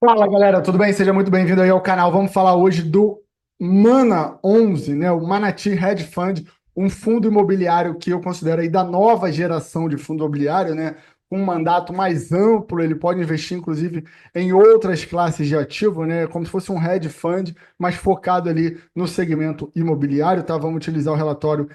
Fala galera, tudo bem? Seja muito bem-vindo aí ao canal. Vamos falar hoje do Mana 11, né? O Manati Hedge Fund, um fundo imobiliário que eu considero aí da nova geração de fundo imobiliário, né? Com um mandato mais amplo, ele pode investir inclusive em outras classes de ativo, né? Como se fosse um hedge fund, mas focado ali no segmento imobiliário, tá? Vamos utilizar o relatório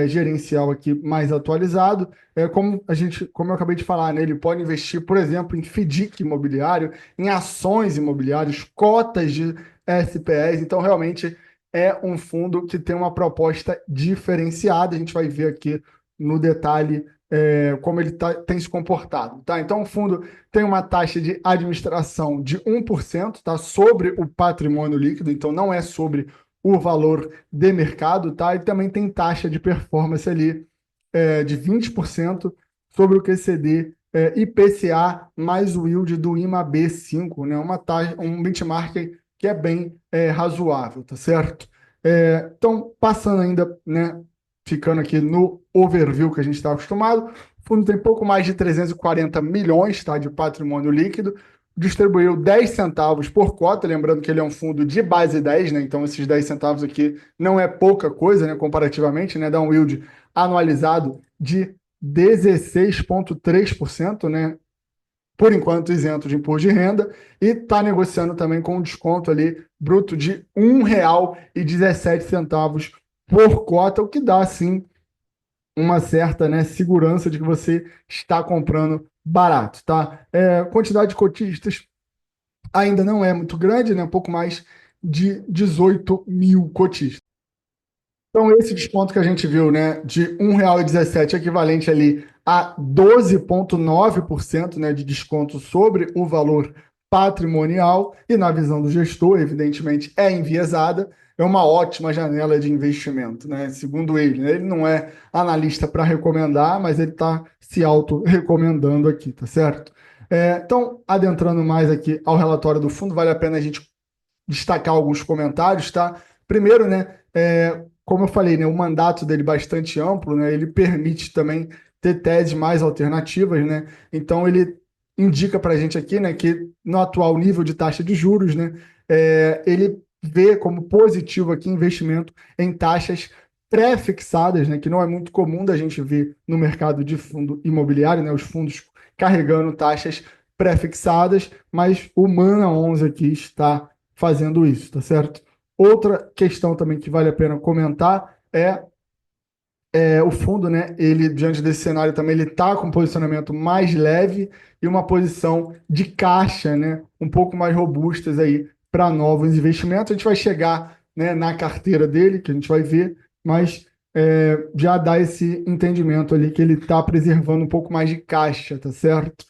gerencial aqui mais atualizado. Como eu acabei de falar, né? Ele pode investir, por exemplo, em FDIC imobiliário, em ações imobiliárias, cotas de SPEs. Então, realmente é um fundo que tem uma proposta diferenciada. A gente vai ver aqui no detalhe como ele tem se comportado. Tá? Então, o fundo tem uma taxa de administração de 1%, tá? Sobre o patrimônio líquido, então não é sobre o valor de mercado, tá? E também tem taxa de performance ali de 20% sobre o QCD IPCA mais o yield do IMAB 5, né? Uma taxa, um benchmark que é bem razoável, tá certo? Então, passando ainda, né, ficando aqui no overview que a gente está acostumado, o fundo tem pouco mais de 340 milhões, tá, de patrimônio líquido, distribuiu 10 centavos por cota, lembrando que ele é um fundo de base 10, né? Então esses 10 centavos aqui não é pouca coisa, né, comparativamente, né? Dá um yield anualizado de 16,3%, né? Por enquanto isento de imposto de renda, e está negociando também com um desconto ali bruto de R$ 1,17 por cota, o que dá, assim, uma certa, né, segurança de que você está comprando barato, tá? Quantidade de cotistas ainda não é muito grande, né? Um pouco mais de 18 mil cotistas. Então, esse desconto que a gente viu, né, de R$ 1,17, equivalente ali a 12,9%, né, de desconto sobre o valor patrimonial, e na visão do gestor, evidentemente, é enviesada, é uma ótima janela de investimento, né? Segundo ele, né? Ele não é analista para recomendar, mas ele está se auto-recomendando aqui, tá certo? Então, adentrando mais aqui ao relatório do fundo, vale a pena a gente destacar alguns comentários, tá? Primeiro, né, como eu falei, né, o mandato dele é bastante amplo, né, ele permite também ter teses mais alternativas, né? Então ele indica para a gente aqui, né, que no atual nível de taxa de juros, né, ele vê como positivo aqui investimento em taxas pré-fixadas, né, que não é muito comum da gente ver no mercado de fundo imobiliário, né, os fundos carregando taxas pré-fixadas, mas o Mana 11 aqui está fazendo isso, tá certo? Outra questão também que vale a pena comentar é o fundo, né? Ele, diante desse cenário também, ele está com um posicionamento mais leve e uma posição de caixa, né? Um pouco mais robustas aí para novos investimentos. A gente vai chegar, né, na carteira dele, que a gente vai ver, mas já dá esse entendimento ali que ele está preservando um pouco mais de caixa, tá certo?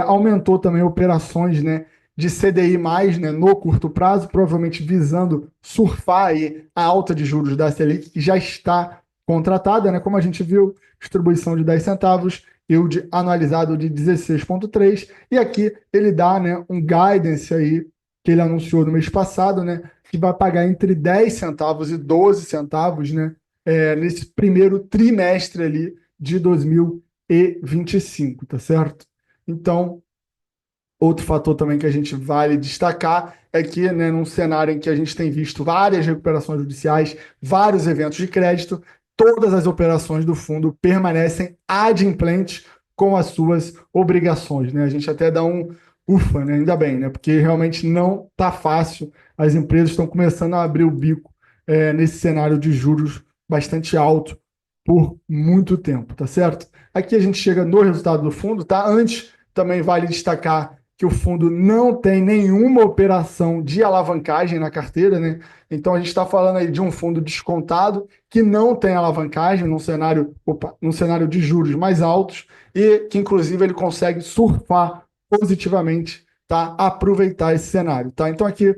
Aumentou também operações, né, de CDI+, né, no curto prazo, provavelmente visando surfar aí a alta de juros da Selic, que já está contratada, né? Como a gente viu, distribuição de 10 centavos, yield anualizado de 16,3, e aqui ele dá, né, um guidance aí que ele anunciou no mês passado, né, que vai pagar entre 10 centavos e 12 centavos, né, nesse primeiro trimestre ali de 2025, tá certo? Então, outro fator também que a gente vale destacar é que, né, num cenário em que a gente tem visto várias recuperações judiciais, vários eventos de crédito, todas as operações do fundo permanecem adimplentes com as suas obrigações, né? A gente até dá um ufa, né? Ainda bem, né? Porque realmente não está fácil. As empresas estão começando a abrir o bico nesse cenário de juros bastante alto por muito tempo, tá certo? Aqui a gente chega no resultado do fundo, tá? Antes, também vale destacar que o fundo não tem nenhuma operação de alavancagem na carteira, né? Então a gente está falando aí de um fundo descontado que não tem alavancagem num cenário de juros mais altos e que inclusive ele consegue surfar positivamente, tá? Aproveitar esse cenário, tá? Então aqui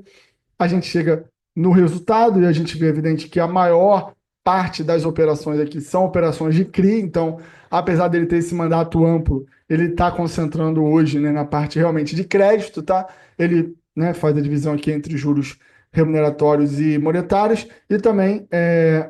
a gente chega no resultado e a gente vê evidente que a maior parte das operações aqui são operações de CRI, então, apesar dele ter esse mandato amplo, ele está concentrando hoje, né, na parte realmente de crédito, tá? Ele, né, faz a divisão aqui entre juros remuneratórios e monetários e também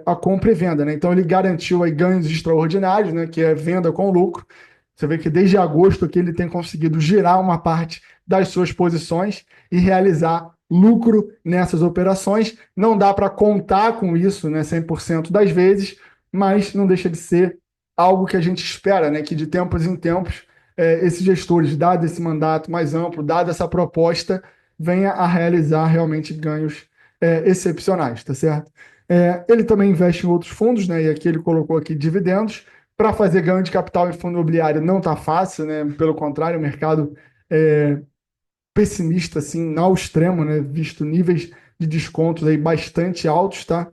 a compra e venda, né? Então ele garantiu aí ganhos extraordinários, né, que é venda com lucro. Você vê que desde agosto aqui ele tem conseguido girar uma parte das suas posições e realizar lucro nessas operações. Não dá para contar com isso, né, 100% das vezes, mas não deixa de ser algo que a gente espera, né, que de tempos em tempos esses gestores, dado esse mandato mais amplo, dada essa proposta, venha a realizar realmente ganhos excepcionais, tá certo? Ele também investe em outros fundos, né? E aqui ele colocou aqui dividendos. Para fazer ganho de capital em fundo imobiliário não está fácil, né? Pelo contrário, o mercado é pessimista, assim, ao extremo, né? Visto níveis de descontos aí bastante altos, tá?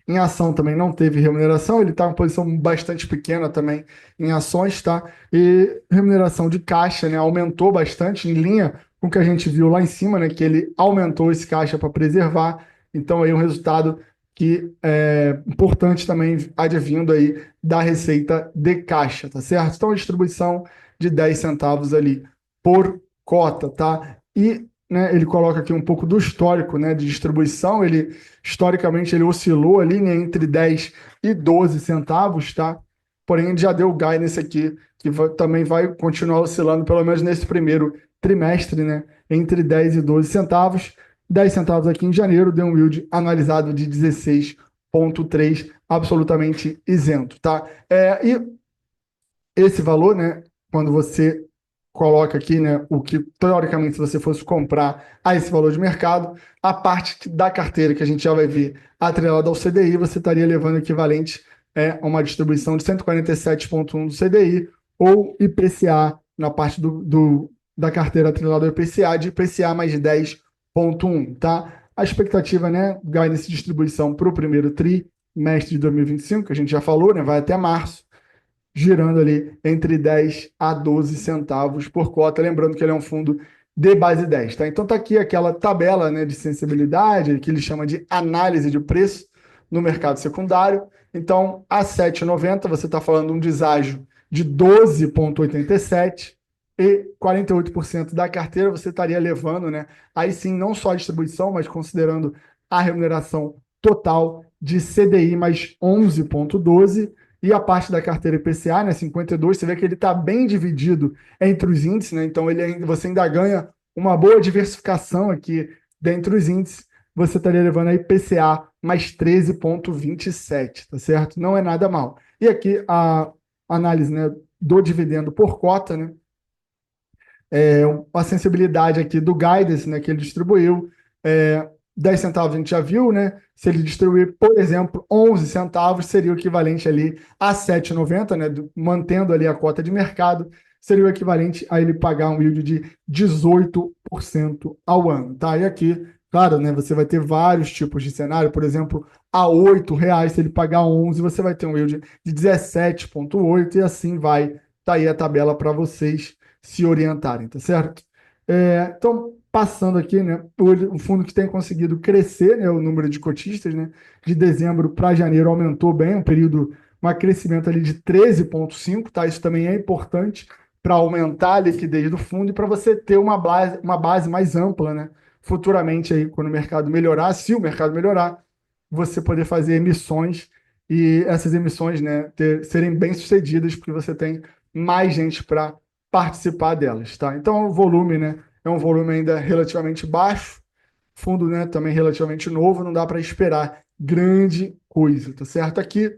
Em ação também não teve remuneração, ele está em uma posição bastante pequena também em ações, tá? E remuneração de caixa, né, aumentou bastante, em linha com o que a gente viu lá em cima, né, que ele aumentou esse caixa para preservar. Então, aí um resultado que é importante também advindo aí da receita de caixa, tá certo? Então, a distribuição de 10 centavos ali por cota, tá? E né, ele coloca aqui um pouco do histórico, né, de distribuição. Ele historicamente ele oscilou ali, né, entre 10 e 12 centavos, tá? Porém, ele já deu guidance aqui que também vai continuar oscilando, pelo menos nesse primeiro trimestre, né, entre 10 e 12 centavos. 10 centavos aqui em janeiro deu um yield anualizado de 16,3, absolutamente isento, tá? E esse valor, né, quando você coloca aqui, né, o que teoricamente se você fosse comprar a esse valor de mercado, a parte da carteira que a gente já vai ver atrelada ao CDI, você estaria levando equivalente a uma distribuição de 147,1 do CDI ou IPCA na parte da carteira atrelada ao IPCA de IPCA mais 10,1, tá? A expectativa, né, guidance de distribuição para o primeiro trimestre de 2025, que a gente já falou, né, vai até março, girando ali entre 10 a 12 centavos por cota. Lembrando que ele é um fundo de base 10, tá? Então tá aqui aquela tabela, né, de sensibilidade, que ele chama de análise de preço no mercado secundário. Então, a 7,90 você está falando de um deságio de 12,87 e 48% da carteira você estaria levando, né? Aí sim, não só a distribuição, mas considerando a remuneração total de CDI mais 11,12 e a parte da carteira IPCA, né, 52, você vê que ele está bem dividido entre os índices, né? Então você ainda ganha uma boa diversificação aqui dentre os índices. Você estaria levando a IPCA mais 13,27, tá certo? Não é nada mal. E aqui a análise, né, do dividendo por cota, né? A sensibilidade aqui do guidance, né, que ele distribuiu. 10 centavos a gente já viu, né? Se ele distribuir, por exemplo, 11 centavos, seria o equivalente ali a 7,90, né? Mantendo ali a cota de mercado, seria o equivalente a ele pagar um yield de 18% ao ano, tá? E aqui, claro, né? Você vai ter vários tipos de cenário, por exemplo, a R$ 8, se ele pagar 11, você vai ter um yield de 17,8 e assim vai. Tá aí a tabela para vocês se orientarem, tá certo? Então, passando aqui, né, o fundo que tem conseguido crescer, né, o número de cotistas, né, de dezembro para janeiro aumentou bem, um período, um crescimento ali de 13,5, tá? Isso também é importante para aumentar a liquidez do fundo e para você ter uma base mais ampla, né? Futuramente aí, quando o mercado melhorar, se o mercado melhorar, você poder fazer emissões e essas emissões, né, serem bem-sucedidas, porque você tem mais gente para participar delas, tá? Então, o volume, né, é um volume ainda relativamente baixo, fundo, né, também relativamente novo, não dá para esperar grande coisa, tá certo? Aqui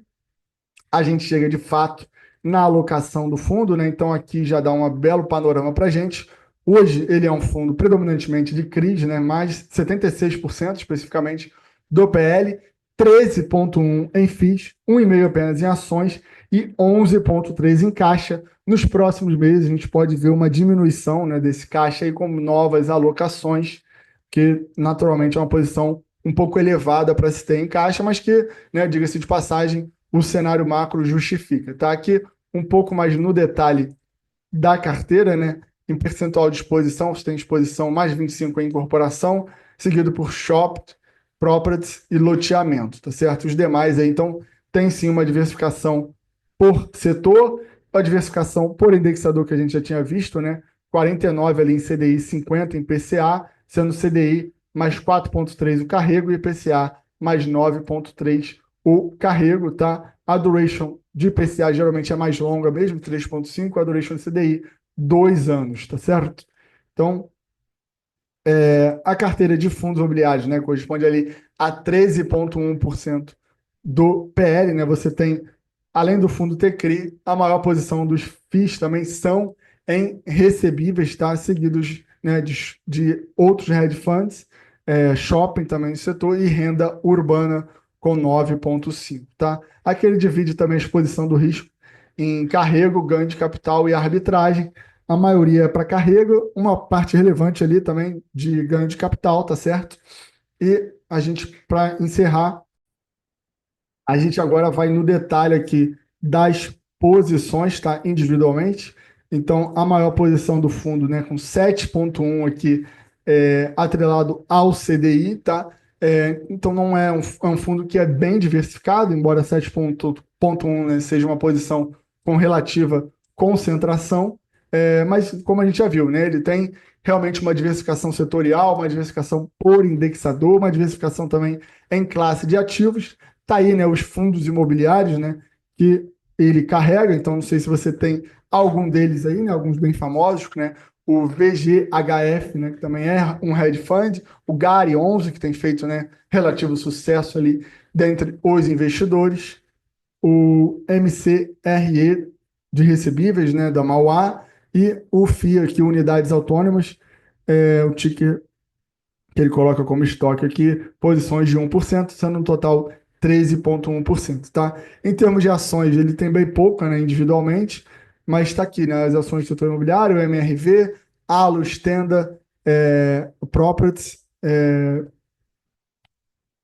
a gente chega de fato na alocação do fundo, né? Então aqui já dá um belo panorama para a gente. Hoje ele é um fundo predominantemente de CRIs, né? Mais 76% especificamente do PL, 13,1 em FIIs, 1,5 apenas em ações e 11,3 em caixa. Nos próximos meses a gente pode ver uma diminuição, né, desse caixa aí com novas alocações, que naturalmente é uma posição um pouco elevada para se ter em caixa, mas que, né, diga-se de passagem, o cenário macro justifica. Tá aqui um pouco mais no detalhe da carteira, né? Em percentual de exposição, você tem exposição mais 25 em incorporação, seguido por shop, properties e loteamento, tá certo? Os demais aí, então, tem sim uma diversificação por setor, a diversificação por indexador que a gente já tinha visto, né? 49 ali em CDI, 50 em PCA, sendo CDI mais 4,3 o carrego e IPCA mais 9,3 o carrego, tá? A duration de IPCA geralmente é mais longa mesmo, 3,5, a duration de CDI, 2 anos, tá certo? Então, a carteira de fundos imobiliários, né, corresponde ali a 13,1% do PL, né? Você tem, além do fundo Tecri, a maior posição dos FIIs também são em recebíveis, tá? Seguidos, né, de outros hedge funds, shopping também no setor e renda urbana com 9,5, tá? Aqui ele divide também a exposição do risco em carrego, ganho de capital e arbitragem. A maioria é para carrego, uma parte relevante ali também de ganho de capital, tá certo? E a gente, para encerrar, a gente agora vai no detalhe aqui das posições, tá? Individualmente. Então, a maior posição do fundo, né, com 7,1 aqui, atrelado ao CDI, tá? Então, não é um fundo que é bem diversificado, embora 7,1, né, seja uma posição com relativa concentração. Mas, como a gente já viu, né, ele tem realmente uma diversificação setorial, uma diversificação por indexador, uma diversificação também em classe de ativos. Tá aí, né, os fundos imobiliários, né, que ele carrega. Então, não sei se você tem algum deles aí, né, alguns bem famosos, né, o VGHF, né, que também é um hedge fund, o GARI 11, que tem feito, né, relativo sucesso ali dentre os investidores, o MCRE de recebíveis, né, da Mauá, e o FIA, aqui, Unidades Autônomas, o ticker que ele coloca como estoque aqui, posições de 1%, sendo um total 13,1%, tá? Em termos de ações, ele tem bem pouca, né, individualmente, mas está aqui, né, as ações do setor imobiliário, o MRV, Alus, Tenda, o Properties,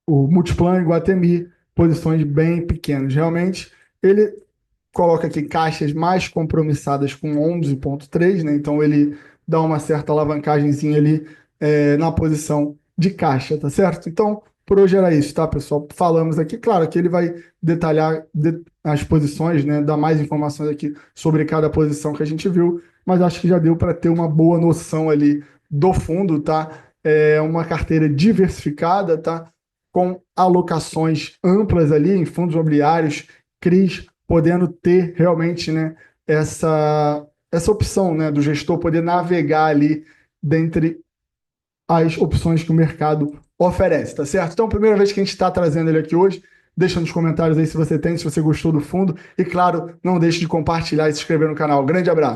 o Multiplan e Guatemi, posições bem pequenas. Realmente, ele coloca aqui caixas mais compromissadas com 11,3, né? Então ele dá uma certa alavancagemzinha ali na posição de caixa, tá certo? Então, por hoje era isso, tá, pessoal? Falamos aqui, claro que ele vai detalhar as posições, né? Dar mais informações aqui sobre cada posição que a gente viu, mas acho que já deu para ter uma boa noção ali do fundo, tá? É uma carteira diversificada, tá? Com alocações amplas ali em fundos imobiliários, CRIs, podendo ter realmente, né, essa opção, né, do gestor poder navegar ali dentre as opções que o mercado oferece, tá certo? Então, primeira vez que a gente está trazendo ele aqui hoje, deixa nos comentários aí se você tem, se você gostou do fundo, e claro, não deixe de compartilhar e se inscrever no canal. Grande abraço!